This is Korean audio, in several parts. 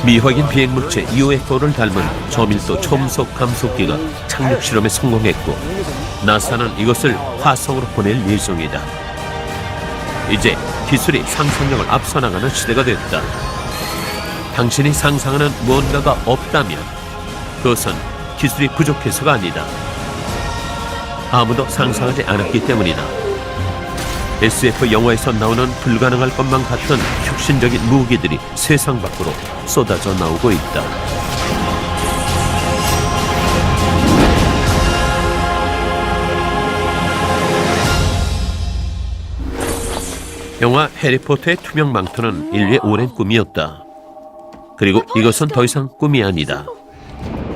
미확인 비행물체 UFO를 닮은 저밀도 초음속 감속기가 착륙 실험에 성공했고 나사는 이것을 화성으로 보낼 예정이다. 이제 기술이 상상력을 앞서 나가는 시대가 됐다. 당신이 상상하는 무언가가 없다면 그것은 기술이 부족해서가 아니다. 아무도 상상하지 않았기 때문이다. SF 영화에서 나오는 불가능할 것만 같은 혁신적인 무기들이 세상 밖으로 쏟아져 나오고 있다. 영화 해리포터의 투명 망토는 인류의 오랜 꿈이었다. 그리고 이것은 더 이상 꿈이 아니다.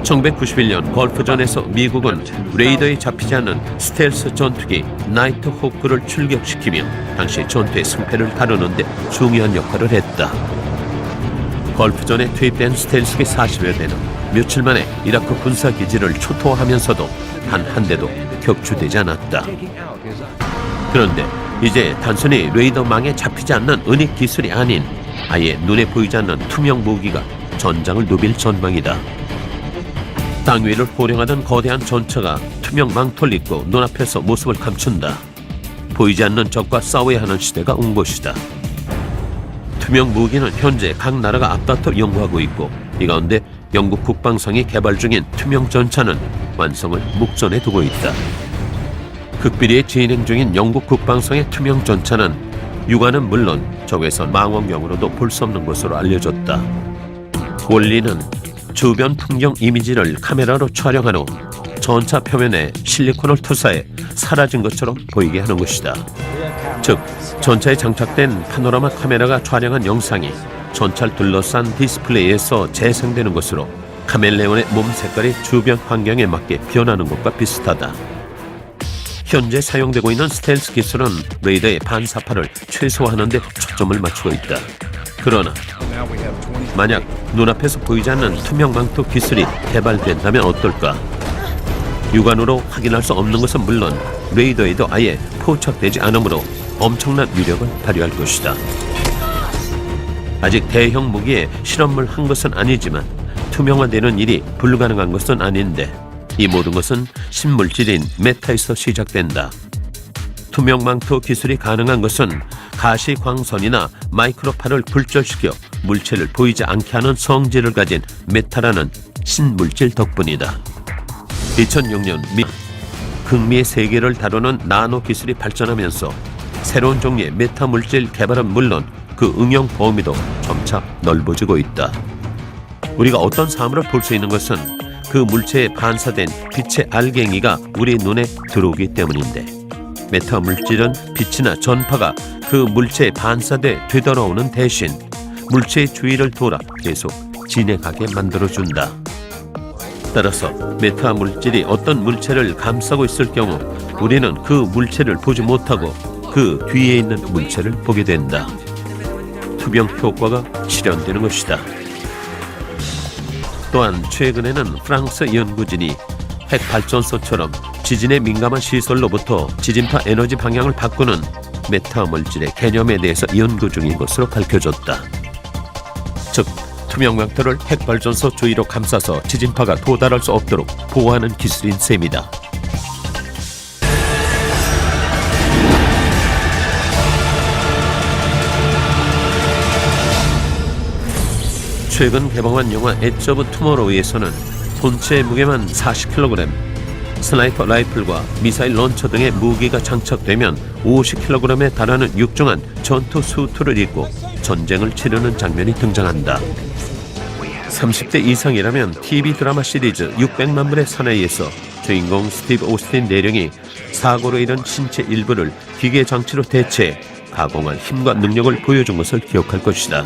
1991년 걸프전에서 미국은 레이더에 잡히지 않는 스텔스 전투기 나이트 호크를 출격시키며 당시 전투의 승패를 다루는 데 중요한 역할을 했다. 걸프전에 투입된 스텔스기 40여 대는 며칠 만에 이라크 군사기지를 초토화하면서도 단 한 대도 격추되지 않았다. 그런데 이제 단순히 레이더망에 잡히지 않는 은닉 기술이 아닌 아예 눈에 보이지 않는 투명 무기가 전장을 누빌 전망이다. 땅 위를 호령하던 거대한 전차가 투명 망토를 입고 눈앞에서 모습을 감춘다. 보이지 않는 적과 싸워야 하는 시대가 온 것이다. 투명 무기는 현재 각 나라가 앞다퉈 연구하고 있고 이 가운데 영국 국방성이 개발 중인 투명 전차는 완성을 목전에 두고 있다. 극비리에 진행 중인 영국 국방성의 투명 전차는 육안은 물론 적외선 망원경으로도 볼 수 없는 것으로 알려졌다. 원리는 주변 풍경 이미지를 카메라로 촬영한 후 전차 표면에 실리콘을 투사해 사라진 것처럼 보이게 하는 것이다. 즉, 전차에 장착된 파노라마 카메라가 촬영한 영상이 전차를 둘러싼 디스플레이에서 재생되는 것으로 카멜레온의 몸 색깔이 주변 환경에 맞게 변하는 것과 비슷하다. 현재 사용되고 있는 스텔스 기술은 레이더의 반사파를 최소화하는 데 초점을 맞추고 있다. 그러나 만약 눈앞에서 보이지 않는 투명 망토 기술이 개발된다면 어떨까? 육안으로 확인할 수 없는 것은 물론 레이더에도 아예 포착되지 않으므로 엄청난 위력을 발휘할 것이다. 아직 대형 무기에 실험을 한 것은 아니지만 투명화되는 일이 불가능한 것은 아닌데 이 모든 것은 신물질인 메타에서 시작된다. 투명 망토 기술이 가능한 것은 가시광선이나 마이크로파를 불절시켜 물체를 보이지 않게 하는 성질을 가진 메타라는 신물질 덕분이다. 2006년 극미의 세계를 다루는 나노 기술이 발전하면서 새로운 종류의 메타 물질 개발은 물론 그 응용 범위도 점차 넓어지고 있다. 우리가 어떤 사물을 볼 수 있는 것은 그 물체에 반사된 빛의 알갱이가 우리 눈에 들어오기 때문인데 메타 물질은 빛이나 전파가 그 물체에 반사돼 되돌아오는 대신 물체의 주위를 돌아 계속 진행하게 만들어준다. 따라서 메타 물질이 어떤 물체를 감싸고 있을 경우 우리는 그 물체를 보지 못하고 그 뒤에 있는 물체를 보게 된다. 투명 효과가 실현되는 것이다. 또한 최근에는 프랑스 연구진이 핵발전소처럼 지진에 민감한 시설로부터 지진파 에너지 방향을 바꾸는 메타 물질의 개념에 대해서 연구 중인 것으로 밝혀졌다. 즉, 투명 망토를 핵발전소 주위로 감싸서 지진파가 도달할 수 없도록 보호하는 기술인 셈이다. 최근 개봉한 영화 엣지 오브 투모로우에서는 본체 무게만 40kg, 스나이퍼 라이플과 미사일 런처 등의 무기가 장착되면 50kg에 달하는 육중한 전투 수트를 입고 전쟁을 치르는 장면이 등장한다. 30대 이상이라면 TV 드라마 시리즈 600만 불의 사나이에서 주인공 스티브 오스틴 대령이 사고로 잃은 신체 일부를 기계 장치로 대체해 가공할 힘과 능력을 보여준 것을 기억할 것이다.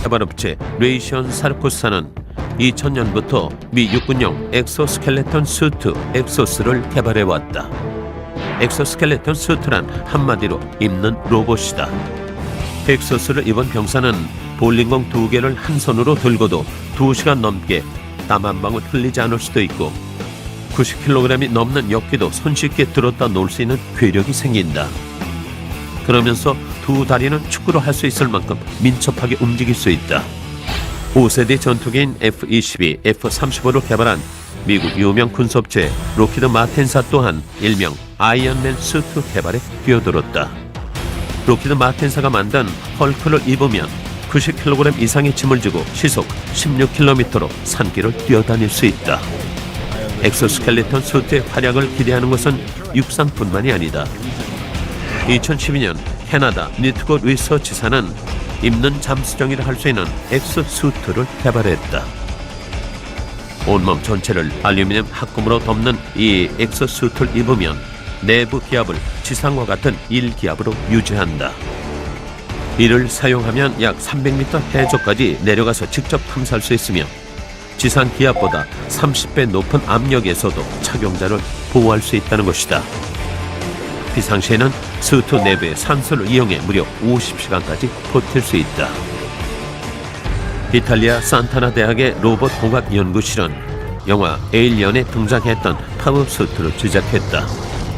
개발업체 레이션 사르코스사는 2000년부터 미 육군용 엑소스켈레톤 수트 엑소스를 개발해왔다. 엑소스켈레톤 수트란 한마디로 입는 로봇이다. 엑소스를 입은 병사는 볼링공 2개를 한 손으로 들고도 2시간 넘게 땀 한 방울 흘리지 않을 수도 있고 90kg이 넘는 역기도 손쉽게 들었다 놓을 수 있는 괴력이 생긴다. 그러면서 두 다리는 축구를 할 수 있을 만큼 민첩하게 움직일 수 있다. 5세대 전투기인 F-22, F-35를 개발한 미국 유명 군수업체 록히드 마틴사 또한 일명 아이언맨 수트 개발에 뛰어들었다. 록히드 마틴사가 만든 헐크를 입으면 90kg 이상의 짐을 지고 시속 16km로 산길을 뛰어다닐 수 있다. 엑소스켈레톤 수트의 활약을 기대하는 것은 육상뿐만이 아니다. 2012년 캐나다 니트고 리서치사는 입는 잠수정이라 할 수 있는 엑소수트를 개발했다. 온몸 전체를 알루미늄 합금으로 덮는 이 엑소수트를 입으면 내부 기압을 지상과 같은 1기압으로 유지한다. 이를 사용하면 약 300m 해저까지 내려가서 직접 탐사할 수 있으며 지상 기압보다 30배 높은 압력에서도 착용자를 보호할 수 있다는 것이다. 비상시에는 수트 내부의 산소를 이용해 무려 50시간까지 버틸 수 있다. 이탈리아 산타나 대학의 로봇 공학 연구실은 영화 에일리언에 등장했던 파워수트를 제작했다.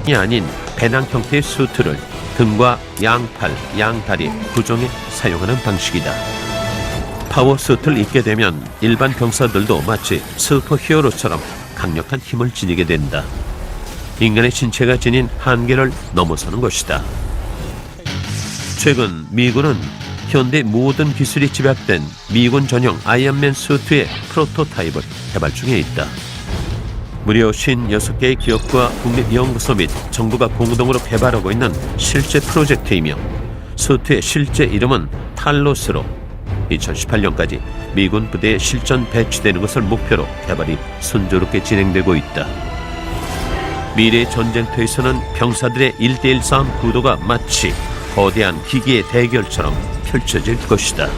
이 아닌 배낭 형태의 수트를 등과 양팔, 양다리, 구종에 사용하는 방식이다. 파워수트를 입게 되면 일반 병사들도 마치 슈퍼히어로처럼 강력한 힘을 지니게 된다. 인간의 신체가 지닌 한계를 넘어서는 것이다. 최근 미군은 현대 모든 기술이 집약된 미군 전용 아이언맨 수트의 프로토타입을 개발 중에 있다. 무려 56개의 기업과 국립연구소 및 정부가 공동으로 개발하고 있는 실제 프로젝트이며 수트의 실제 이름은 탈로스로 2018년까지 미군 부대에 실전 배치되는 것을 목표로 개발이 순조롭게 진행되고 있다. 미래 전쟁터에서는 병사들의 1대1 싸움 구도가 마치 거대한 기기의 대결처럼 펼쳐질 것이다.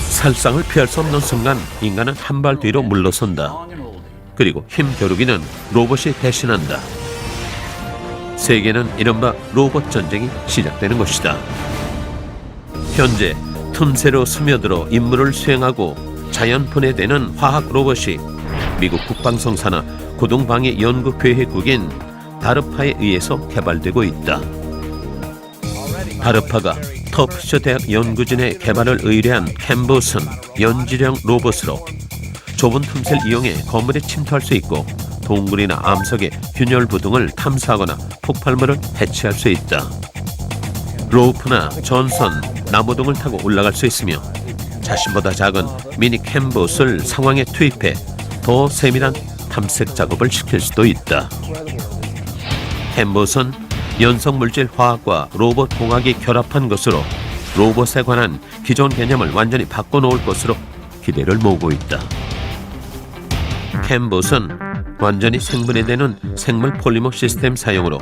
살상을 피할 수 없는 순간 인간은 한 발 뒤로 물러선다. 그리고 힘겨루기는 로봇이 대신한다. 세계는 이른바 로봇 전쟁이 시작되는 것이다. 현재 틈새로 스며들어 임무를 수행하고 자연 분해되는 화학 로봇이 미국 국방성 산하 고동방위 연구계획국인 다르파에 의해서 개발되고 있다. 다르파가 터프셔 대학 연구진의 개발을 의뢰한 캠봇은 연질형 로봇으로 좁은 틈새를 이용해 건물에 침투할 수 있고 동굴이나 암석의 균열부 등을 탐사하거나 폭발물을 해치할 수 있다. 로프나 전선, 나무 등을 타고 올라갈 수 있으며 자신보다 작은 미니 캠봇을 상황에 투입해 더 세밀한 탐색 작업을 시킬 수도 있다. 캠봇은 연성물질 화학과 로봇 공학이 결합한 것으로 로봇에 관한 기존 개념을 완전히 바꿔놓을 것으로 기대를 모으고 있다. 캠봇은 완전히 생분해되는 생물 폴리머 시스템 사용으로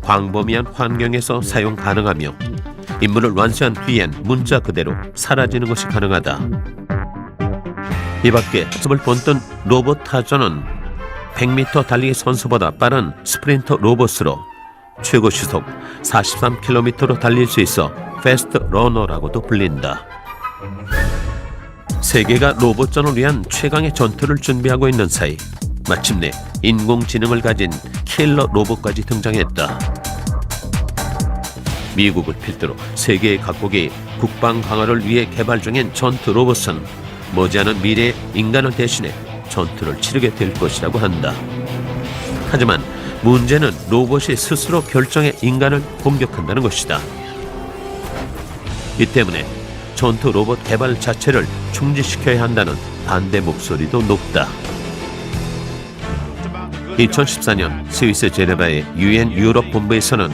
광범위한 환경에서 사용 가능하며 임무를 완수한 뒤엔 문자 그대로 사라지는 것이 가능하다. 이 밖에 모습을 본뜬 로봇 타조는 100m 달리기 선수보다 빠른 스프린터 로봇으로 최고 시속 43km로 달릴 수 있어 패스트 러너라고도 불린다. 세계가 로봇전을 위한 최강의 전투를 준비하고 있는 사이 마침내 인공지능을 가진 킬러 로봇까지 등장했다. 미국을 필두로 세계 각국이 국방 강화를 위해 개발 중인 전투 로봇은 머지않은 미래에 인간을 대신해 전투를 치르게 될 것이라고 한다. 하지만 문제는 로봇이 스스로 결정해 인간을 공격한다는 것이다. 이 때문에 전투 로봇 개발 자체를 중지시켜야 한다는 반대 목소리도 높다. 2014년 스위스 제네바의 UN 유럽 본부에서는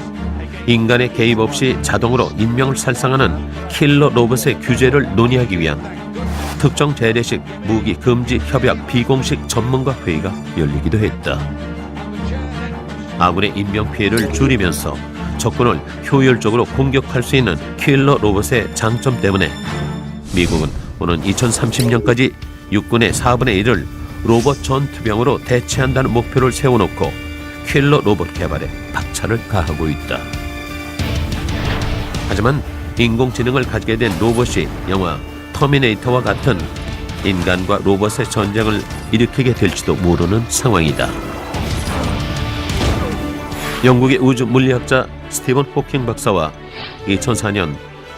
인간의 개입 없이 자동으로 인명을 살상하는 킬러 로봇의 규제를 논의하기 위한 특정 재래식 무기 금지 협약 비공식 전문가 회의가 열리기도 했다. 아군의 인명 피해를 줄이면서 적군을 효율적으로 공격할 수 있는 킬러 로봇의 장점 때문에 미국은 오는 2030년까지 육군의 4분의 1을 로봇 전투병으로 대체한다는 목표를 세워놓고 킬러 로봇 개발에 박차를 가하고 있다. 하지만 인공지능을 가지게 된 로봇이 영화 터미네이터와 같은 인간과 로봇의 전쟁을 일으키게 될지도 모르는 상황이다. 영국의 우주 물리학자 스티븐 호킹 박사와 2004년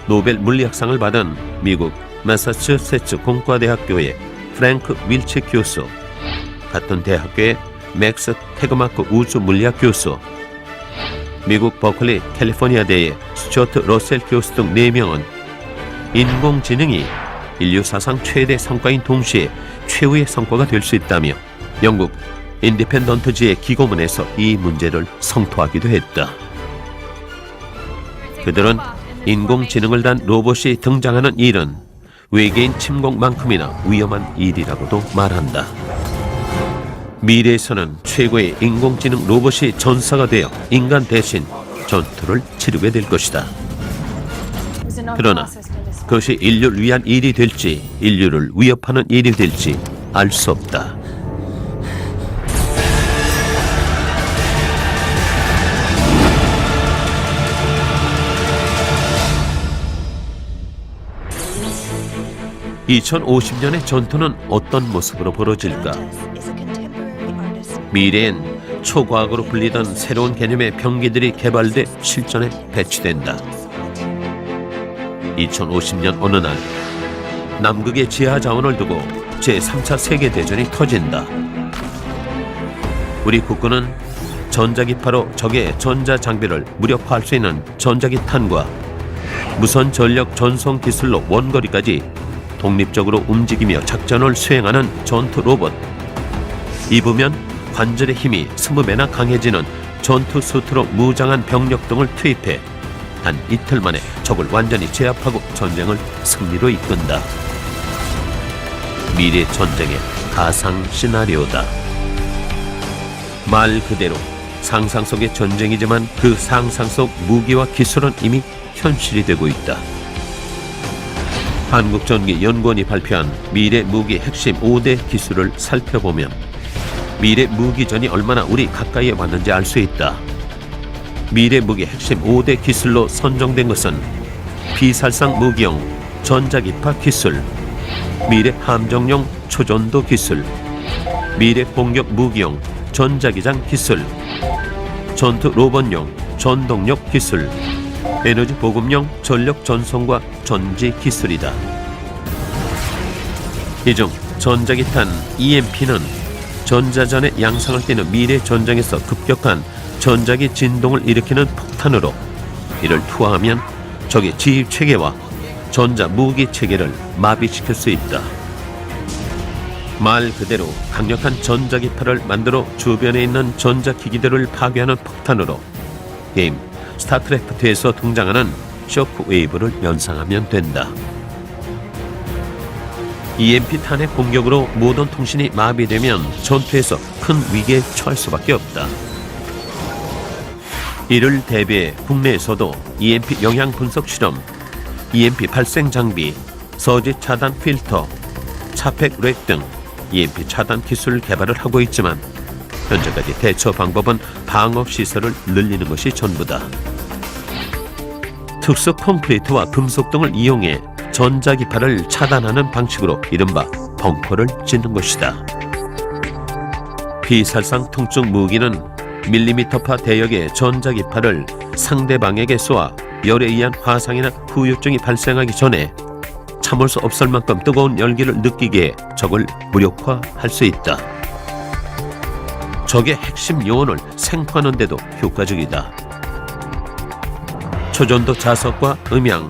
노벨 물리학상을 받은 미국 매사추세츠 공과대학교의 프랭크 윌치 교수, 같은 대학교의 맥스 태그마크 우주 물리학 교수, 미국 버클리 캘리포니아대의 스튜어트 러셀 교수 등 4명은 인공지능이 인류 사상 최대 성과인 동시에 최후의 성과가 될 수 있다며 영국 인디펜던트지의 기고문에서 이 문제를 성토하기도 했다. 그들은 인공지능을 단 로봇이 등장하는 일은 외계인 침공만큼이나 위험한 일이라고도 말한다. 미래에서는 최고의 인공지능 로봇이 전사가 되어 인간 대신 전투를 치르게 될 것이다. 그러나 그것이 인류를 위한 일이 될지 인류를 위협하는 일이 될지 알 수 없다. (2050년의) 전투는 어떤 모습으로 벌어질까? 미래엔 초과학으로 불리던 새로운 개념의 병기들이 개발돼 실전에 배치된다. 2050년 어느 날 남극의 지하 자원을 두고 제3차 세계대전이 터진다. 우리 국군은 전자기파로 적의 전자장비를 무력화할 수 있는 전자기탄과 무선 전력 전송 기술로 원거리까지 독립적으로 움직이며 작전을 수행하는 전투 로봇, 입으면 관절의 힘이 20배나 강해지는 전투 수트로 무장한 병력 등을 투입해 단 이틀 만에 적을 완전히 제압하고 전쟁을 승리로 이끈다. 미래 전쟁의 가상 시나리오다. 말 그대로 상상 속의 전쟁이지만 그 상상 속 무기와 기술은 이미 현실이 되고 있다. 한국전기연구원이 발표한 미래 무기 핵심 5대 기술을 살펴보면 미래 무기전이 얼마나 우리 가까이에 왔는지 알 수 있다. 미래 무기 핵심 5대 기술로 선정된 것은 비살상 무기용 전자기파 기술, 미래 함정용 초전도 기술, 미래 공격 무기용 전자기장 기술, 전투 로봇용 전동력 기술, 에너지 보급용 전력 전송과 전지 기술이다. 이 중 전자기탄 EMP는 전자전의 양상을 띠는 미래 전장에서 급격한 전자기 진동을 일으키는 폭탄으로 이를 투하하면 적의 지휘 체계와 전자 무기 체계를 마비시킬 수 있다. 말 그대로 강력한 전자기파를 만들어 주변에 있는 전자기기들을 파괴하는 폭탄으로 게임 스타크래프트에서 등장하는 쇼크웨이브를 연상하면 된다. EMP탄의 공격으로 모든 통신이 마비되면 전투에서 큰 위기에 처할 수밖에 없다. 이를 대비해 국내에서도 EMP 영향 분석 실험, EMP 발생 장비, 서지 차단 필터, 차팩 렉 등 EMP 차단 기술 개발을 하고 있지만 현재까지 대처 방법은 방어 시설을 늘리는 것이 전부다. 특수 콘크리트와 금속 등을 이용해 전자기파를 차단하는 방식으로 이른바 벙커를 짓는 것이다. 비살상 통증 무기는 밀리미터파 대역의 전자기파를 상대방에게 쏘아 열에 의한 화상이나 후유증이 발생하기 전에 참을 수 없을 만큼 뜨거운 열기를 느끼게 해 적을 무력화할 수 있다. 적의 핵심 요원을 생포하는 데도 효과적이다. 초전도 자석과 음향,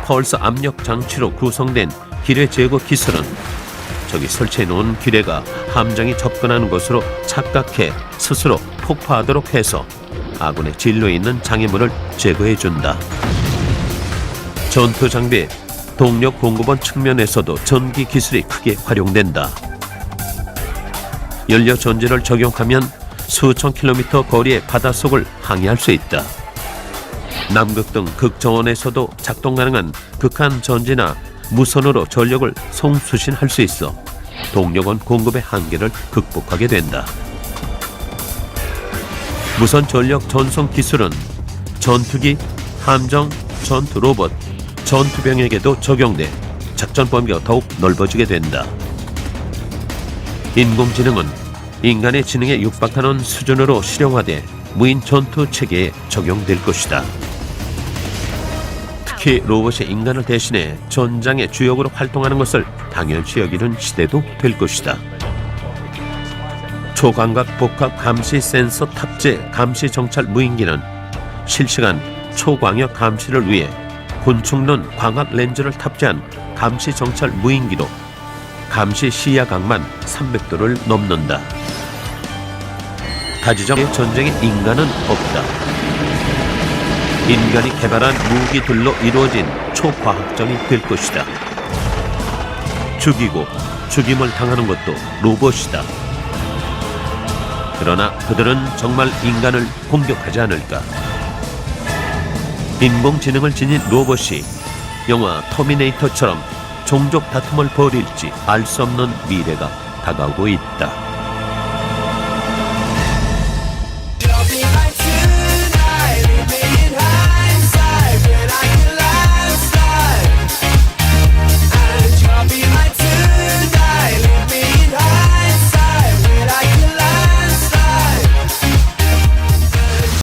펄스 압력 장치로 구성된 기뢰 제거 기술은 적이 설치해놓은 기뢰가 함정이 접근하는 곳으로 착각해 스스로 폭파하도록 해서 아군의 진로에 있는 장애물을 제거해준다. 전투 장비, 동력 공급원 측면에서도 전기 기술이 크게 활용된다. 연료 전지를 적용하면 수천 킬로미터 거리의 바닷속을 항해할 수 있다. 남극 등 극저온에서도 작동 가능한 극한 전지나 무선으로 전력을 송수신할 수 있어 동력원 공급의 한계를 극복하게 된다. 무선 전력 전송 기술은 전투기, 함정, 전투 로봇, 전투병에게도 적용돼 작전 범위가 더욱 넓어지게 된다. 인공지능은 인간의 지능에 육박하는 수준으로 실용화돼 무인 전투 체계에 적용될 것이다. 특히 로봇이 인간을 대신해 전장의 주역으로 활동하는 것을 당연시 여기는 시대도 될 것이다. 초광각 복합 감시 센서 탑재 감시 정찰 무인기는 실시간 초광역 감시를 위해 곤충론 광학 렌즈를 탑재한 감시 정찰 무인기로 감시 시야각만 300도를 넘는다. 다지점의 전쟁에 인간은 없다. 인간이 개발한 무기들로 이루어진 초과학전이 될 것이다. 죽이고 죽임을 당하는 것도 로봇이다. 그러나 그들은 정말 인간을 공격하지 않을까? 인공지능을 지닌 로봇이 영화 터미네이터처럼 종족 다툼을 벌일지 알 수 없는 미래가 다가오고 있다.